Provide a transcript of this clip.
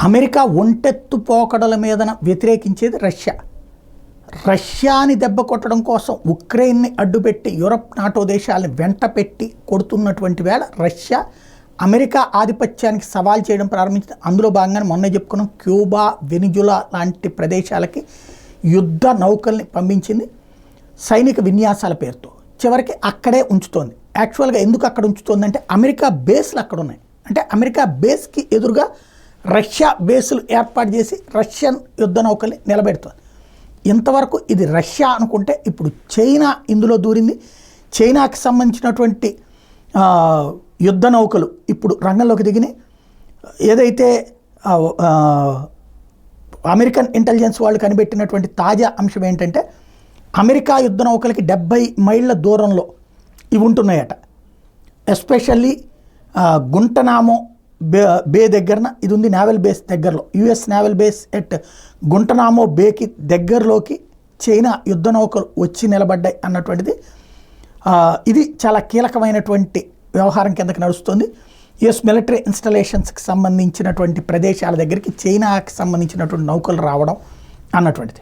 America ఒంటెత్తు పోకడల మీదన వ్యతిరేకించేది Russia. రష్యాని దెబ్బ కొట్టడం కోసం ఉక్రెయిన్ని అడ్డుపెట్టి యూరప్ నాటో దేశాలను వెంట పెట్టి కొడుతున్నటువంటి వేళ రష్యా అమెరికా ఆధిపత్యానికి సవాల్ చేయడం ప్రారంభించింది. అందులో భాగంగానే మొన్న చెప్పుకున్నాం, క్యూబా, వెనిజులా లాంటి ప్రదేశాలకి యుద్ధ నౌకల్ని పంపించింది సైనిక విన్యాసాల పేరుతో. చివరికి అక్కడే ఉంచుతోంది. యాక్చువల్గా ఎందుకు అక్కడ ఉంచుతోందంటే అమెరికా బేస్లు అక్కడ ఉన్నాయి. అంటే అమెరికా బేస్కి ఎదురుగా రష్యా బేసులు ఏర్పాటు చేసి రష్యన్ యుద్ధ నౌకల్ని నిలబెడుతోంది. ఇంతవరకు ఇది రష్యా అనుకుంటే ఇప్పుడు చైనా ఇందులో దూరింది. చైనాకి సంబంధించినటువంటి యుద్ధ నౌకలు ఇప్పుడు రంగంలోకి దిగినాయి. ఏదైతే అమెరికన్ ఇంటెలిజెన్స్ వాళ్ళు కనిపెట్టినటువంటి తాజా అంశం ఏంటంటే అమెరికా యుద్ధ నౌకలకి 70 మైళ్ళ దూరంలో ఇవి ఉంటున్నాయట. ఎస్పెషల్లీ గుంటనామో బే దగ్గరన ఇది ఉంది, నేవల్ బేస్ దగ్గరలో, US naval base at Guantanamo బేకి దగ్గరలోకి చైనా యుద్ధ నౌకలు వచ్చి నిలబడ్డాయి అన్నటువంటిది. ఇది చాలా కీలకమైనటువంటి వ్యవహారం కిందకి నడుస్తుంది. యుఎస్ మిలిటరీ ఇన్స్టలేషన్స్కి సంబంధించినటువంటి ప్రదేశాల దగ్గరికి చైనాకి సంబంధించినటువంటి నౌకలు రావడం అన్నటువంటిది.